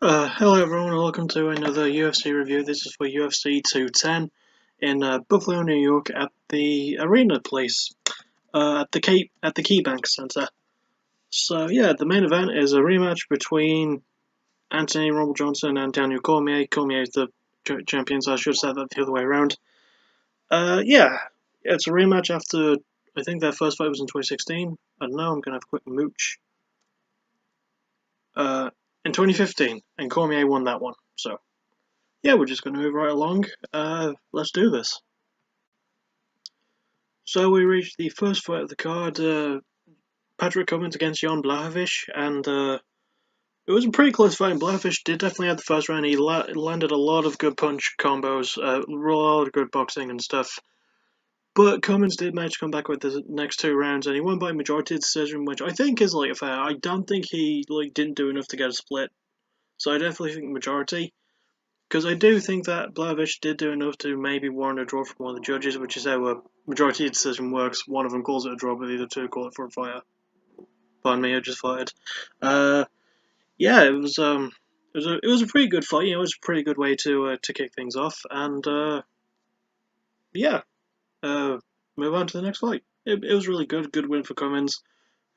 Hello everyone, and welcome to another UFC review. This is for UFC 210 in Buffalo, New York, at the arena place, at the KeyBank Centre. So yeah, the main event is a rematch between Anthony Rumble Johnson and Daniel Cormier. Cormier is the champion, so I should have said that the other way around. Yeah, it's a rematch after I think their first fight was in 2016. I don't know, I'm gonna have a quick mooch. In 2015, and Cormier won that one. So. Yeah, we're just going to move right along. Let's do this. So we reached the first fight of the card, Patrick Cummins against Jan Blachowicz, and it was a pretty close fight. Blachowicz did definitely have the first round. He landed a lot of good punch combos, a lot of good boxing and stuff. But Cummins did manage to come back with the next two rounds, and he won by majority decision, which I think is fair. I don't think he didn't do enough to get a split, so I definitely think majority. Because I do think that Blachowicz did do enough to maybe warrant a draw from one of the judges, which is how a majority decision works. One of them calls it a draw, but the other two call it for a fire. Pardon me, I just fired. Yeah, it was a pretty good fight. It was a pretty good way to kick things off, and yeah, move on to the next fight. It was really good win for Cummins,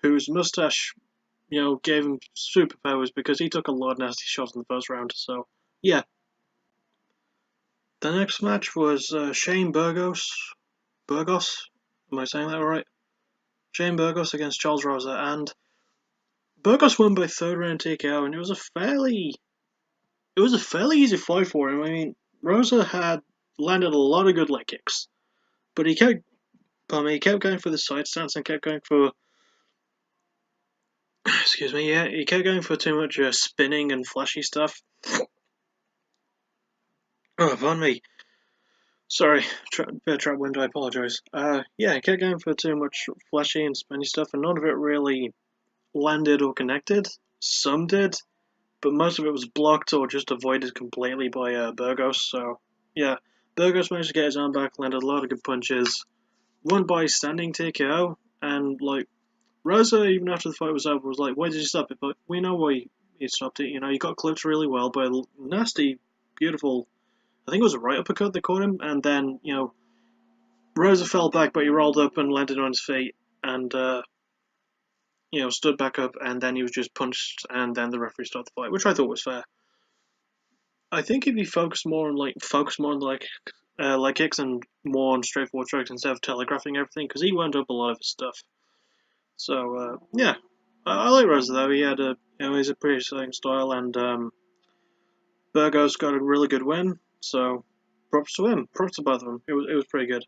whose mustache, gave him superpowers because he took a lot of nasty shots in the first round. So yeah. The next match was Shane Burgos. Burgos? Am I saying that right? Shane Burgos against Charles Rosa, and Burgos won by third round TKO, and it was a fairly easy fight for him. I mean, Rosa had landed a lot of good leg kicks, but he kept going for the side stance and kept going for excuse me, yeah, he kept going for too much spinning and flashy stuff. Oh, pardon me. Sorry, trap window, I apologise. Yeah, he kept going for too much flashy and spinny stuff, and none of it really landed or connected. Some did, but most of it was blocked or just avoided completely by Burgos. So, yeah, Burgos managed to get his arm back, landed a lot of good punches, won by standing TKO, and Rosa, even after the fight was over, was like, "Why did you stop it?" But we know why he stopped it. He got clipped really well by a nasty, beautiful. I think it was a right uppercut that caught him, and then Rosa fell back, but he rolled up and landed on his feet, and stood back up, and then he was just punched, and then the referee stopped the fight, which I thought was fair. I think if he focused more on leg kicks and more on straightforward strikes instead of telegraphing everything, because he wound up a lot of his stuff. So yeah, I like Rosa though. He had he's a pretty exciting style, and Burgos got a really good win. So props to him. Props to both of them. It was pretty good.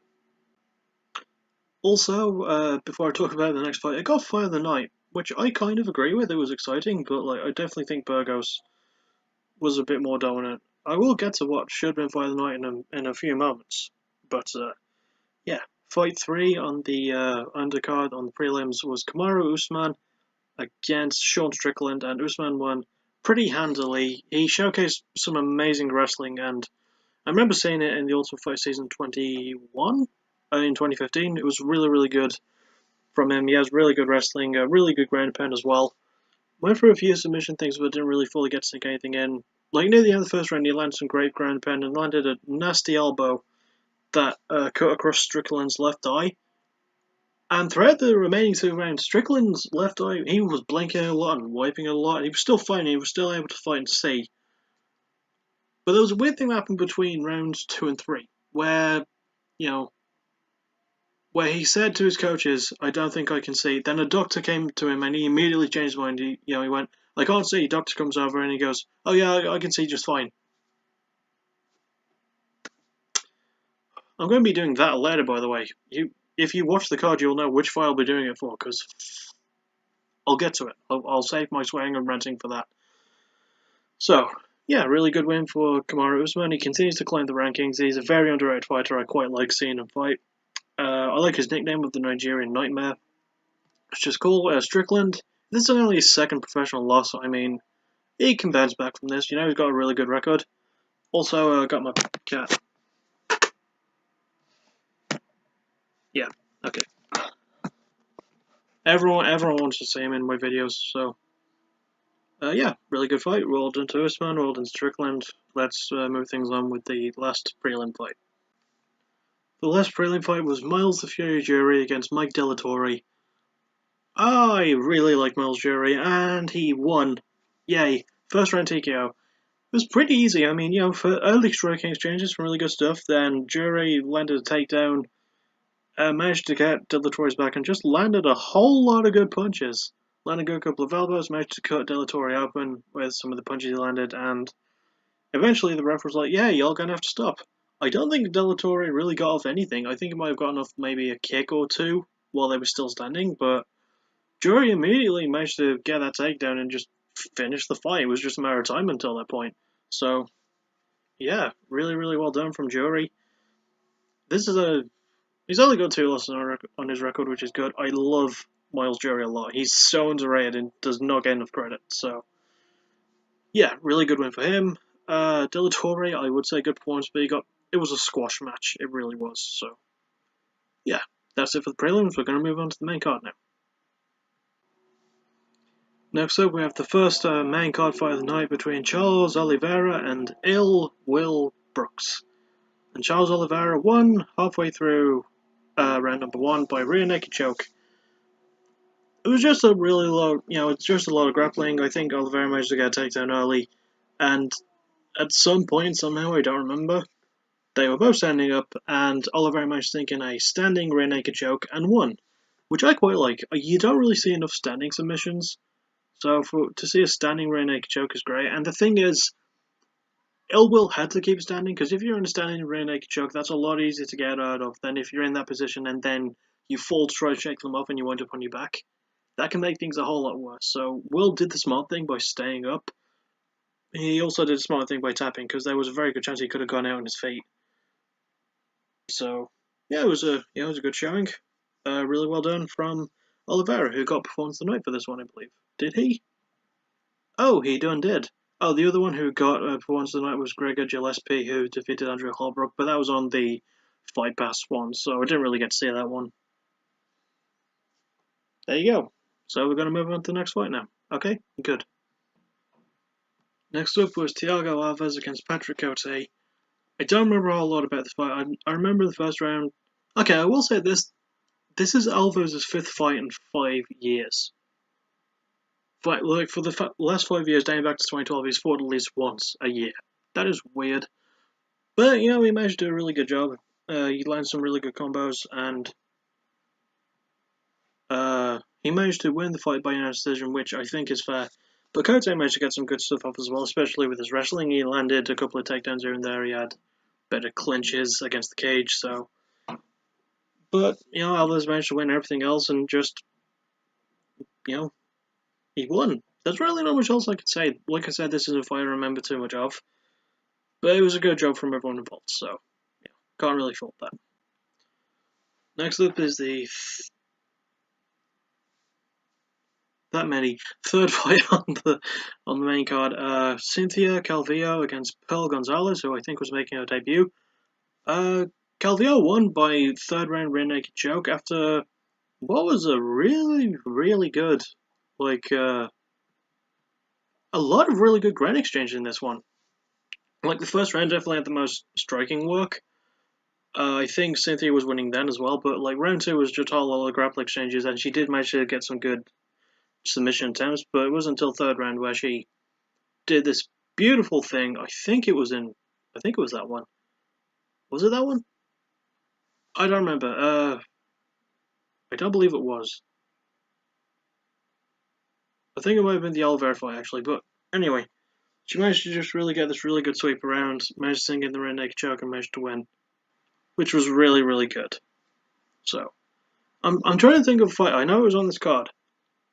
Also, before I talk about the next fight, I got Fight of the Night, which I kind of agree with. It was exciting, but I definitely think Burgos was a bit more dominant. I will get to what should have been Fight of the Night in a few moments, but yeah, Fight 3 on the undercard on the prelims was Kamaru Usman against Sean Strickland, and Usman won pretty handily. He showcased some amazing wrestling, and I remember seeing it in the Ultimate Fight Season 21 in 2015. It was really good from him. He has really good wrestling, a really good ground pound as well. Went for a few submission things, but didn't really fully get to sink anything in. Near the end of the first round, he landed some great ground pound and landed a nasty elbow that cut across Strickland's left eye. And throughout the remaining two rounds, Strickland's left eye, he was blinking a lot and wiping a lot. He was still fighting, he was still able to fight and see. But there was a weird thing that happened between rounds 2 and 3, where, where he said to his coaches, "I don't think I can see." Then a doctor came to him and he immediately changed his mind. He went, "I can't see." Doctor comes over and he goes, "Oh yeah, I can see just fine." I'm going to be doing that later, by the way. If you watch the card, you'll know which fight I'll be doing it for, because I'll get to it. I'll save my swearing and ranting for that. So, yeah, really good win for Kamaru Usman. He continues to climb the rankings. He's a very underrated fighter. I quite like seeing him fight. I like his nickname of the Nigerian Nightmare. It's just cool. Strickland, this is only his second professional loss. I mean, he can bounce back from this. He's got a really good record. Also, got my cat. Yeah, okay. Everyone wants to see him in my videos, so Yeah, really good fight. Well done to Usman, well done to Strickland. Let's move things on with the last prelim fight. The last prelim fight was Miles the Fury Jury against Mike De La Torre. I really like Miles Jury, and he won. Yay. First round TKO. It was pretty easy. I mean, for early striking exchanges, some really good stuff. Then Jury landed a takedown, managed to get De La Torre's back, and just landed a whole lot of good punches. Landed a good couple of elbows, managed to cut De La Torre open with some of the punches he landed, and eventually the ref was like, yeah, you're going to have to stop. I don't think De La Torre really got off anything. I think he might have gotten off maybe a kick or two while they were still standing, but Jury immediately managed to get that takedown and just finish the fight. It was just a matter of time until that point. So, yeah, really, really well done from Jury. He's only got 2 losses on his record, which is good. I love Miles Jury a lot. He's so underrated and does not get enough credit. So, yeah, really good win for him. De La Torre, I would say good performance, but it was a squash match. It really was. So, yeah, that's it for the prelims. We're going to move on to the main card now. Next up, we have the first main card fight of the night between Charles Oliveira and Will Brooks. And Charles Oliveira won halfway through round number 1 by rear naked choke. It was just a really low, it's just a lot of grappling. I think Oliveira managed to get a takedown early, and at some point, somehow, I don't remember, they were both standing up, and Oliveira managed to sink in a standing rear naked choke and won, which I quite like. You don't really see enough standing submissions. So to see a standing rear naked choke is great. And the thing is, Will had to keep standing, because if you're in a standing rear naked choke, that's a lot easier to get out of than if you're in that position and then you fall to try to shake them off and you wind up on your back. That can make things a whole lot worse. So Will did the smart thing by staying up. He also did a smart thing by tapping, because there was a very good chance he could have gone out on his feet. So yeah, it was a good showing. Really well done from Oliveira, who got performance of the night for this one, I believe. Did he? Oh, he done did. Oh, the other one who got performance of the night was Gregor Gillespie, who defeated Andrew Holbrook, but that was on the Fight Pass one, so I didn't really get to see that one. There you go. So we're going to move on to the next fight now. Okay, good. Next up was Thiago Alves against Patrick Cote. I don't remember a whole lot about this fight. I remember the first round. Okay, I will say this. This is Alves' 5th fight in 5 years. But like for the last 5 years, dating back to 2012, he's fought at least once a year. That is weird. But, he managed to do a really good job. He landed some really good combos, and he managed to win the fight by unanimous decision, which I think is fair. But Cote managed to get some good stuff off as well, especially with his wrestling. He landed a couple of takedowns here and there. He had better clinches against the cage, so... But, Alves managed to win everything else, and just, he won. There's really not much else I could say. Like I said, this is a fight I remember too much of. But it was a good job from everyone involved, so, can't really fault that. Next up is the third fight on the main card. Cynthia Calvillo against Pearl Gonzalez, who I think was making her debut. Calvillo won by 3rd round rear naked choke after what was a really, really good, a lot of really good ground exchange in this one. Like, the first round definitely had the most striking work. I think Cynthia was winning then as well, but round 2 was just all the grapple exchanges, and she did manage to get some good submission attempts, but it wasn't until 3rd round where she did this beautiful thing. I think it was that one. Was it that one? I don't remember. I don't believe it was. I think it might have been the Oliveira fight, actually, but anyway, she managed to just really get this really good sweep around, managed to sink in the rear naked choke, and managed to win, which was really, really good. So, I'm trying to think of a fight. I know it was on this card,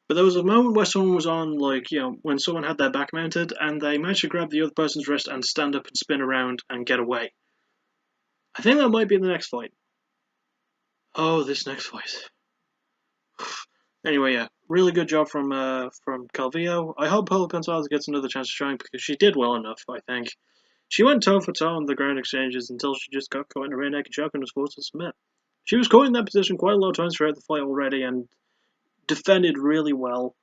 but there was a moment where someone was on, when someone had their back mounted, and they managed to grab the other person's wrist and stand up and spin around and get away. I think that might be the next fight. Oh, this next fight. Anyway, yeah, really good job from Calvillo. I hope Pearl Gonzalez gets another chance to shine, because she did well enough, I think. She went toe for toe on the ground exchanges until she just got caught in a rear naked choke and was forced to submit. She was caught in that position quite a lot of times throughout the fight already and defended really well.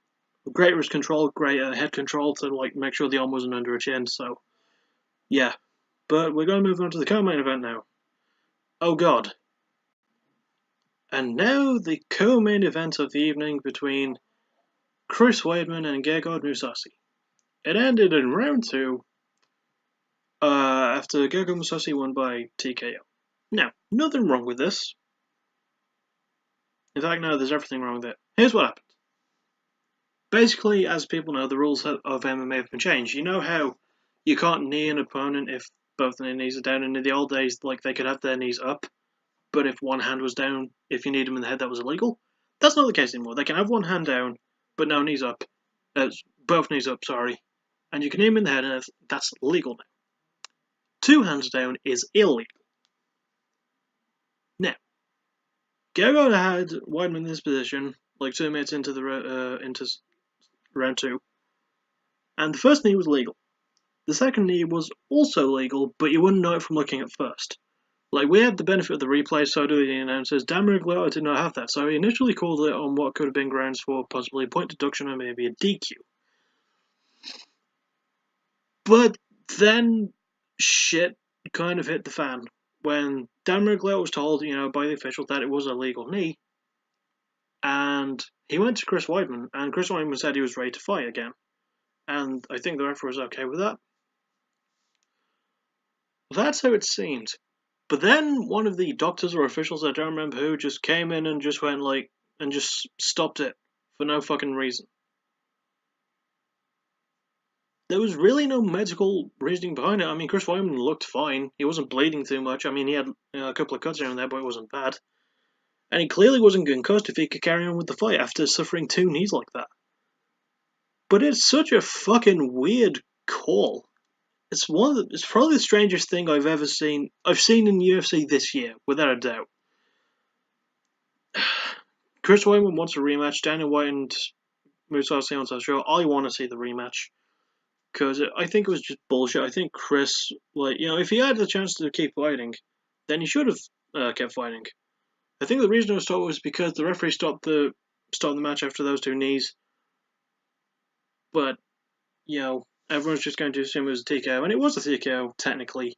Great wrist control, great head control to like make sure the arm wasn't under a chin. So yeah, but we're going to move on to the co-main event now. Oh god. And now the co-main event of the evening between Chris Weidman and Gegard Mousasi. It ended in round 2 after Gegard Mousasi won by TKO. Now, nothing wrong with this. In fact, no, there's everything wrong with it. Here's what happened. Basically, as people know, the rules of MMA have been changed. You know how you can't knee an opponent if both their knees are down, and in the old days, like they could have their knees up, but if one hand was down, if you kneed them in the head, that was illegal. That's not the case anymore. They can have one hand down, but no knees up. Both knees up, sorry. And you can knee them in the head, and that's legal now. 2 hands down is illegal. Now, Gegard had Weidman in this position, like 2 minutes into round 2, and the first knee was legal. The second knee was also legal, but you wouldn't know it from looking at first. Like, we had the benefit of the replay, so do the announcers. Dan Riglio did not have that, so he initially called it on what could have been grounds for possibly a point deduction or maybe a DQ. But then shit kind of hit the fan when Dan Riglio was told, by the official that it was a legal knee, and he went to Chris Weidman, and Chris Weidman said he was ready to fight again. And I think the referee was okay with that. That's how it seemed. But then one of the doctors or officials, I don't remember who, just came in and just went and just stopped it for no fucking reason. There was really no medical reasoning behind it. I mean, Chris Weidman looked fine. He wasn't bleeding too much. I mean, he had a couple of cuts here and there, but it wasn't bad. And he clearly wasn't concussed if he could carry on with the fight after suffering 2 knees like that. But it's such a fucking weird call. It's probably the strangest thing I've ever seen. I've seen in UFC this year, without a doubt. Chris Weidman wants a rematch. Dana White and Mousasi on that show. I want to see the rematch because I think it was just bullshit. I think Chris, if he had the chance to keep fighting, then he should have kept fighting. I think the reason it was stopped was because the referee stopped the match after those 2 knees. But everyone's just going to assume it was a TKO, and it was a TKO technically.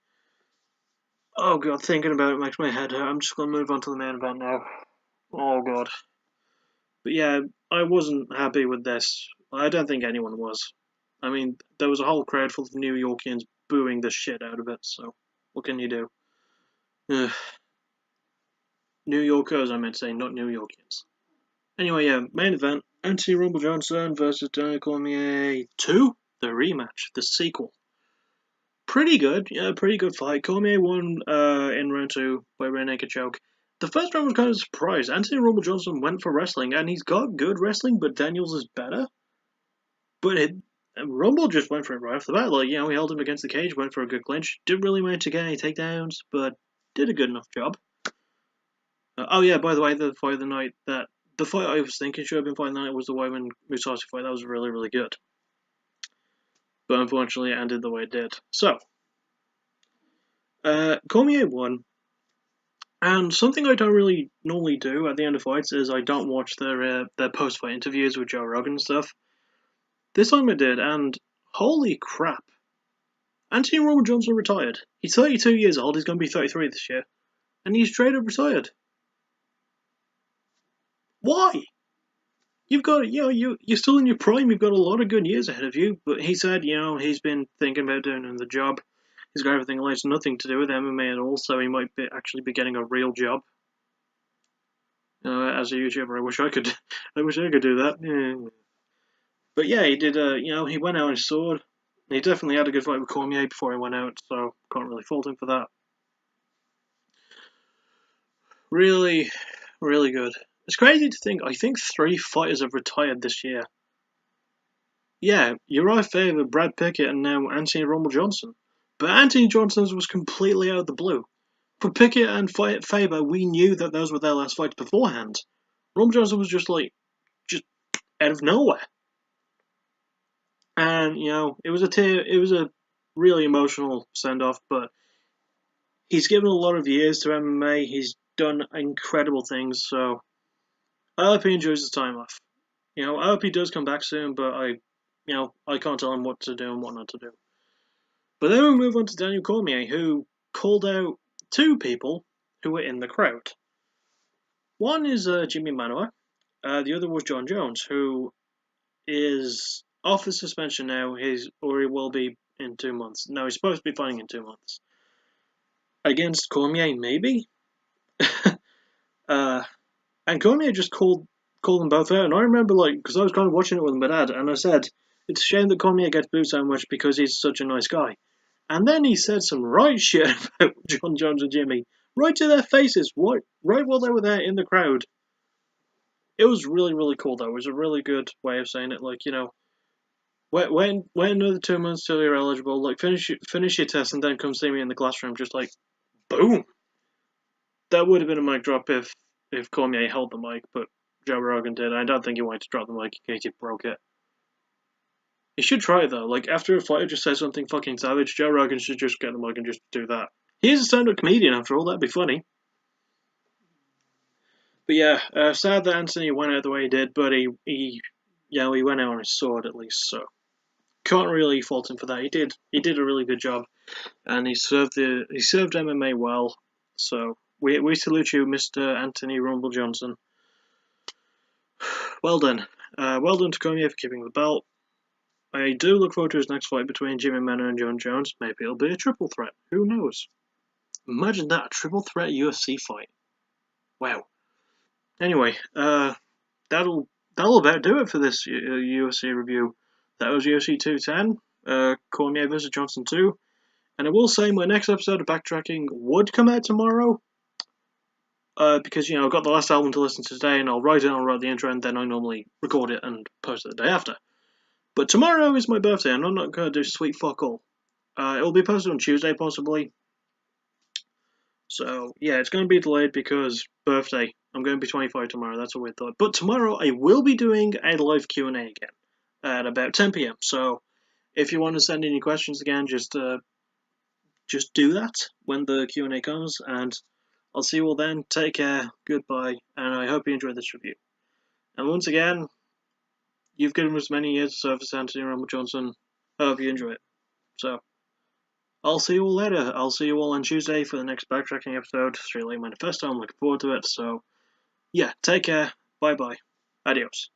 Oh god, thinking about it makes my head hurt. I'm just going to move on to the main event now. Oh god. But yeah, I wasn't happy with this. I don't think anyone was. I mean, there was a whole crowd full of New Yorkians booing the shit out of it, so what can you do? Ugh. New Yorkers, I meant to say, not New Yorkians. Anyway, yeah, main event, Anthony Rumble Johnson versus Daniel Cormier 2, the rematch, the sequel. Pretty good, pretty good fight. Cormier won in round 2 by rear naked choke. The first round was kind of a surprise. Anthony Rumble Johnson went for wrestling, and he's got good wrestling, but Daniels is better. But Rumble just went for it right off the bat. He held him against the cage, went for a good clinch. Didn't really manage to get any takedowns, but did a good enough job. Oh yeah, by the way, the fight of the night, the fight I was thinking should have been fight of the night was the Weidman Mousasi fight. That was really, really good. But unfortunately, it ended the way it did. So, Cormier won. And something I don't really normally do at the end of fights is I don't watch their post-fight interviews with Joe Rogan and stuff. This time I did, and holy crap. Anthony Rumble Johnson retired. He's 32 years old, he's going to be 33 this year. And he's straight up retired. Why? You've got, you're still in your prime, you've got a lot of good years ahead of you. But he said, he's been thinking about doing the job. He's got everything else, nothing to do with MMA at all, so he might actually be getting a real job. As a YouTuber, I wish I could do that. Yeah. But yeah, he did. He went out on his sword. He definitely had a good fight with Cormier before he went out, so can't really fault him for that. Really, really good. It's crazy to think. I think 3 fighters have retired this year. Yeah, Uriah Faber, Brad Pickett, and now Anthony Rumble Johnson. But Anthony Johnson's was completely out of the blue. For Pickett and Faber, we knew that those were their last fights beforehand. Rumble Johnson was just out of nowhere. And, it was a really emotional send-off, but he's given a lot of years to MMA, he's done incredible things, so I hope he enjoys his time off. You know, I hope he does come back soon, but I can't tell him what to do and what not to do. But then we move on to Daniel Cormier, who called out two people who were in the crowd. One is Jimmy Manuwa, the other was John Jones, who is off the suspension now. He will be in 2 months. No, he's supposed to be fighting in 2 months against Cormier, maybe. uh, and Cormier just called them both out, and I remember because I was kind of watching it with my dad, and I said it's a shame that Cormier gets booed so much because he's such a nice guy. And then he said some right shit about John Jones and Jimmy, right to their faces, right while they were there in the crowd. It was really, really cool, though. It was a really good way of saying it. Wait another 2 months till you're eligible. Finish your test and then come see me in the classroom. Just boom. That would have been a mic drop if Cormier held the mic, but Joe Rogan did. I don't think he wanted to drop the mic in case he broke it. He should try it though. After a fighter just says something fucking savage, Joe Rogan should just get the mic and just do that. He is a stand-up comedian after all. That'd be funny. But yeah, sad that Anthony went out the way he did, but he went out on his sword at least. So can't really fault him for that. He did a really good job, and he served MMA well. So we salute you, Mr. Anthony Rumble Johnson. Well done. Well done to Cormier for keeping the belt. I do look forward to his next fight between Jimmy Manuwa and John Jones. Maybe it'll be a triple threat. Who knows? Imagine that, a triple threat UFC fight. Wow. Anyway, that'll about do it for this UFC review. That was UFC 210, Cormier vs Johnson 2. And I will say my next episode of Backtracking would come out tomorrow. Because, I've got the last album to listen to today, and I'll write the intro, and then I normally record it and post it the day after. But tomorrow is my birthday, and I'm not going to do sweet fuck all. It'll be posted on Tuesday, possibly. So, yeah, it's going to be delayed because birthday. I'm going to be 25 tomorrow, that's a weird thought. But tomorrow I will be doing a live Q&A again at about 10 PM. So, if you want to send in your questions again, just do that when the Q&A comes, and I'll see you all then. Take care, goodbye, and I hope you enjoyed this review. And once again, you've given us many years of service, Anthony Rumble Johnson. I hope you enjoy it. So, I'll see you all later. I'll see you all on Tuesday for the next Backtracking episode, Straight Leg Manifesto. I'm looking forward to it. So, yeah, take care. Bye-bye. Adios.